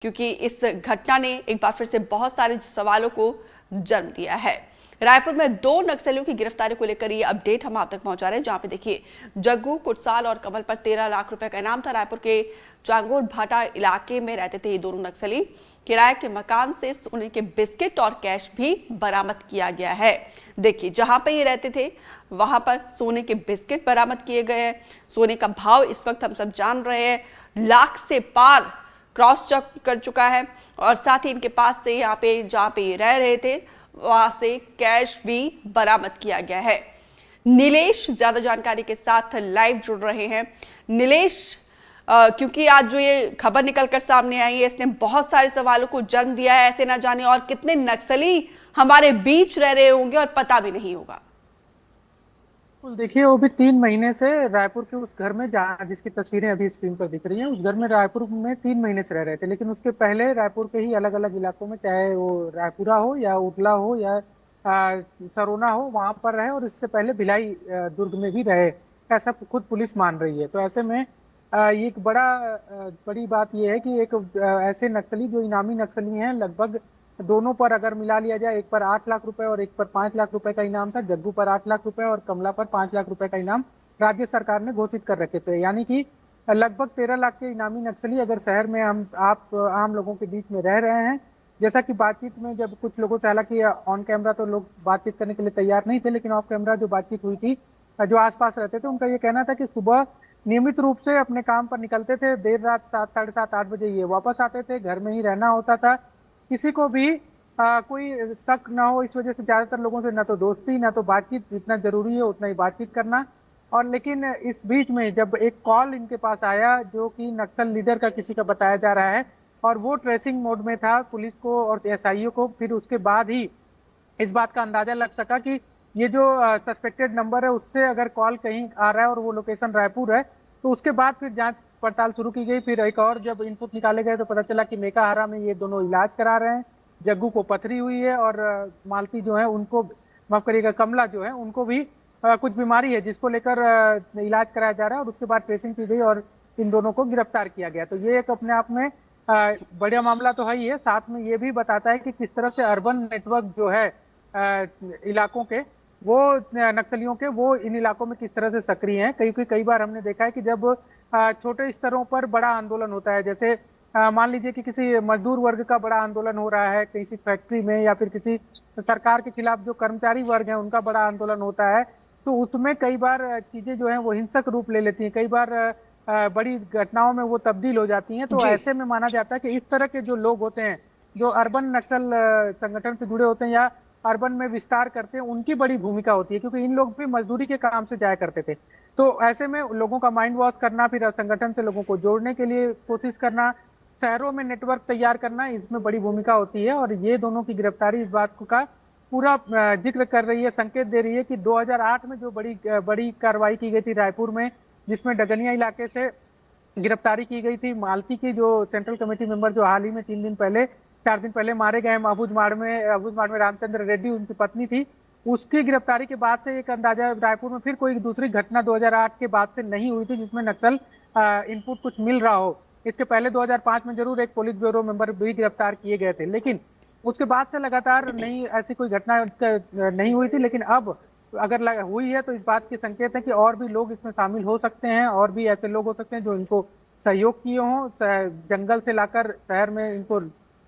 क्योंकि इस घटना ने एक बार फिर से बहुत सारे सवालों को जन्म दिया है। रायपुर में 2 नक्सलियों की गिरफ्तारी को लेकर ये अपडेट हम आप तक पहुंचा रहे हैं, जहां पे देखिए जग्गू कुटसाल और कमल पर 13 लाख रुपए का इनाम था। रायपुर के चांगोर भाटा इलाके में रहते थे ये दोनों नक्सली। किराए के मकान से सोने के बिस्किट और कैश भी बरामद किया गया है। देखिए जहां पे ये रहते थे वहां पर सोने के बिस्किट बरामद किए गए हैं। सोने का भाव इस वक्त हम सब जान रहे हैं, लाख से पार क्रॉस चेक कर चुका है। और साथ ही इनके पास से यहाँ पे जहाँ पे रह रहे थे वहां से कैश भी बरामद किया गया है। नीलेश ज्यादा जानकारी के साथ लाइव जुड़ रहे हैं। नीलेश, क्योंकि आज जो ये खबर निकलकर सामने आई है इसने बहुत सारे सवालों को जन्म दिया है। ऐसे ना जाने और कितने नक्सली हमारे बीच रह रहे होंगे और पता भी नहीं होगा। देखिए, वो भी 3 महीने से रायपुर के उस घर में जहाँ जिसकी तस्वीरें अभी स्क्रीन पर दिख रही हैं, उस घर में रायपुर में 3 महीने से रह रहे थे। लेकिन उसके पहले रायपुर के ही अलग अलग इलाकों में, चाहे वो रायपुरा हो या उडला हो या सरोना हो, वहां पर रहे। और इससे पहले भिलाई दुर्ग में भी रहे, ऐसा खुद पुलिस मान रही है। तो ऐसे में ये एक बड़ी बात यह है कि एक ऐसे नक्सली जो इनामी नक्सली हैं, लगभग दोनों पर अगर मिला लिया जाए, एक पर 8 लाख रुपए और एक पर 5 लाख रुपए का इनाम था। जग्गू पर 8 लाख रुपए और कमला पर 5 लाख रुपए का इनाम राज्य सरकार ने घोषित कर रखे थे। यानी कि लगभग 13 लाख के इनामी नक्सली अगर शहर में आप आम लोगों के बीच में रह रहे हैं। जैसा कि बातचीत में जब कुछ लोगों से, हालांकि ऑन कैमरा तो लोग बातचीत करने के लिए तैयार नहीं थे, लेकिन ऑफ कैमरा जो बातचीत हुई थी, जो आसपास रहते थे, उनका ये कहना था कि सुबह नियमित रूप से अपने काम पर निकलते थे, देर रात 7, साढ़े 7, 8 बजे ये वापस आते थे, घर में ही रहना होता था। किसी को भी कोई शक ना हो, इस वजह से ज्यादातर लोगों से ना तो दोस्ती ना तो बातचीत, जितना जरूरी है उतना ही बातचीत करना। और लेकिन इस बीच में जब एक कॉल इनके पास आया जो कि नक्सल लीडर का किसी का बताया जा रहा है, और वो ट्रेसिंग मोड में था पुलिस को और एसआईओ को, फिर उसके बाद ही इस बात का अंदाजा लग सका कि ये जो सस्पेक्टेड नंबर है उससे अगर कॉल कहीं आ रहा है और वो लोकेशन रायपुर है, तो उसके बाद फिर जांच पड़ताल शुरू की गई। फिर एक और जब इनपुट निकाले गए तो पता चला कि मेकाहारा में ये दोनों इलाज करा रहे हैं। जग्गू को पथरी हुई है और मालती जो है उनको, माफ करिएगा, कमला जो है उनको भी कुछ बीमारी है जिसको लेकर इलाज कराया जा रहा है। और उसके बाद ट्रेसिंग की गई और इन दोनों को गिरफ्तार किया गया। तो ये एक अपने आप में बढ़िया मामला तो है ही है, साथ में ये भी बताता है कि किस तरह से अर्बन नेटवर्क जो है इलाकों के, वो नक्सलियों के, वो इन इलाकों में किस तरह से सक्रिय हैं। क्योंकि कई बार हमने देखा है कि जब छोटे स्तरों पर बड़ा आंदोलन होता है, जैसे मान लीजिए कि किसी मजदूर वर्ग का बड़ा आंदोलन हो रहा है किसी फैक्ट्री में, या फिर किसी सरकार के खिलाफ जो कर्मचारी वर्ग है उनका बड़ा आंदोलन होता है, तो उसमें कई बार चीजें जो है वो हिंसक रूप ले लेती हैं, कई बार बड़ी घटनाओं में वो तब्दील हो जाती हैं। तो जी। ऐसे में माना जाता है कि इस तरह के जो लोग होते हैं, जो अर्बन नक्सल संगठन से जुड़े होते हैं या अर्बन में विस्तार करते हैं, उनकी बड़ी भूमिका होती है, क्योंकि इन लोग भी मजदूरी के काम से जाया करते थे। तो ऐसे में लोगों का माइंड वॉश करना, फिर संगठन से लोगों को जोड़ने के लिए कोशिश करना, शहरों में नेटवर्क तैयार करना, इसमें बड़ी भूमिका होती है। और ये दोनों की गिरफ्तारी इस बात का पूरा जिक्र कर रही है, संकेत दे रही है कि 2008 में जो बड़ी कार्रवाई की गई थी रायपुर में, जिसमें डगनिया इलाके से गिरफ्तारी की गई थी मालती की, जो सेंट्रल कमेटी मेंबर जो हाल ही में 4 दिन पहले मारे गए अबूझमाड़ में रामचंद्र रेड्डी, उनकी पत्नी थी, उसकी गिरफ्तारी के बाद से एक अंदाजा रायपुर में फिर कोई दूसरी घटना 2008 के बाद से नहीं हुई थी जिसमें नक्सल इनपुट कुछ मिल रहा हो। इसके पहले 2005 में जरूर एक पुलिस ब्यूरो मेंबर भी गिरफ्तार किए गए थे, लेकिन उसके बाद से लगातार नहीं, ऐसी कोई घटना नहीं हुई थी। लेकिन अब अगर हुई है तो इस बात के संकेत है कि और भी लोग इसमें शामिल हो सकते हैं, और भी ऐसे लोग हो सकते हैं जो इनको सहयोग किए हों, जंगल से लाकर शहर में इनको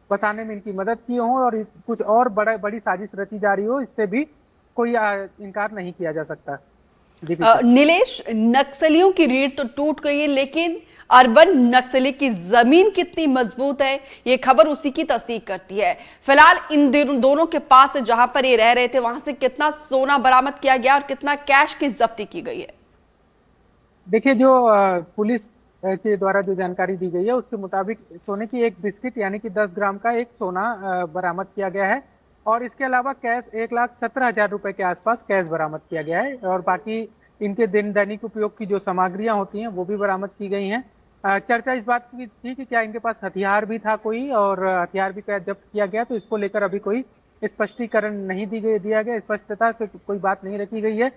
बसाने में इनकी मदद की हो, और कुछ और बड़ी साजिश रची जा रही हो, इससे भी कोई इनकार नहीं किया जा सकता। नीलेश, नक्सलियों की रीढ़ तो टूट गई है, लेकिन अर्बन नक्सली की जमीन कितनी मजबूत है ये खबर उसी की तस्दीक करती है। फिलहाल इन दोनों के पास जहां पर ये रह रहे थे वहां से कितना सोना बरामद किया गया और कितना कैश की जब्ती की गई है? देखिए, जो पुलिस के द्वारा जो जानकारी दी गई है उसके मुताबिक सोने की एक बिस्किट यानी कि 10 ग्राम का एक सोना बरामद किया गया है। और इसके अलावा कैश 1,17,000 रुपए के आसपास कैश बरामद किया गया है। और बाकी इनके दैनिक उपयोग की जो सामग्रियां होती हैं वो भी बरामद की गई हैं। चर्चा इस बात की थी कि क्या इनके पास हथियार भी था कोई, और हथियार भी क्या जब्त किया गया, तो इसको लेकर अभी कोई स्पष्टीकरण नहीं दिया गया, स्पष्टता से कोई बात नहीं रखी गई है।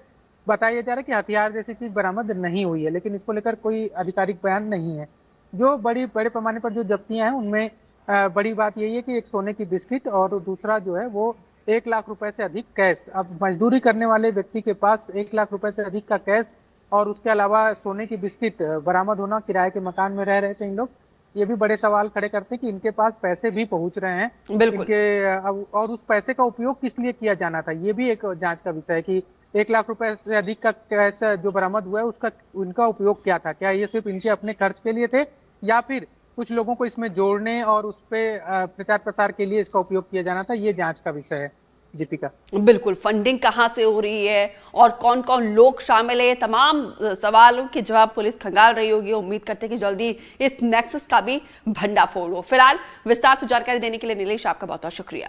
बताया जा रहा है कि हथियार जैसी चीज बरामद नहीं हुई है, लेकिन इसको लेकर कोई आधिकारिक बयान नहीं है। जो बड़े पैमाने पर जो जब्तियां हैं उनमें बड़ी बात यही है कि एक सोने की बिस्किट और दूसरा जो है वो 1 लाख रुपए से अधिक कैश। अब मजदूरी करने वाले व्यक्ति के पास 1 लाख रुपए से अधिक का कैश और उसके अलावा सोने की बिस्किट बरामद होना, किराए के मकान में रह रहे थे इन लोग, ये भी बड़े सवाल खड़े करते हैं कि इनके पास पैसे भी पहुंच रहे हैं। बिल्कुल। इनके अब और उस पैसे का उपयोग किस लिए किया जाना था, ये भी एक जांच का विषय है कि 1 लाख रुपए से अधिक का कैश जो बरामद हुआ है उसका उनका उपयोग क्या था। क्या ये सिर्फ इनके अपने खर्च के लिए थे या फिर कुछ लोगों को इसमें जोड़ने और उस पे प्रचार प्रसार के लिए इसका उपयोग किया जाना था, ये जांच का विषय है दीपिका। बिल्कुल, फंडिंग कहां से हो रही है और कौन कौन लोग शामिल है, ये तमाम सवालों के जवाब पुलिस खंगाल रही होगी। उम्मीद करते हैं कि जल्दी इस नेक्सस का भी भंडाफोड़ हो। फिलहाल विस्तार से जानकारी देने के लिए नीलेश, आपका बहुत बहुत शुक्रिया।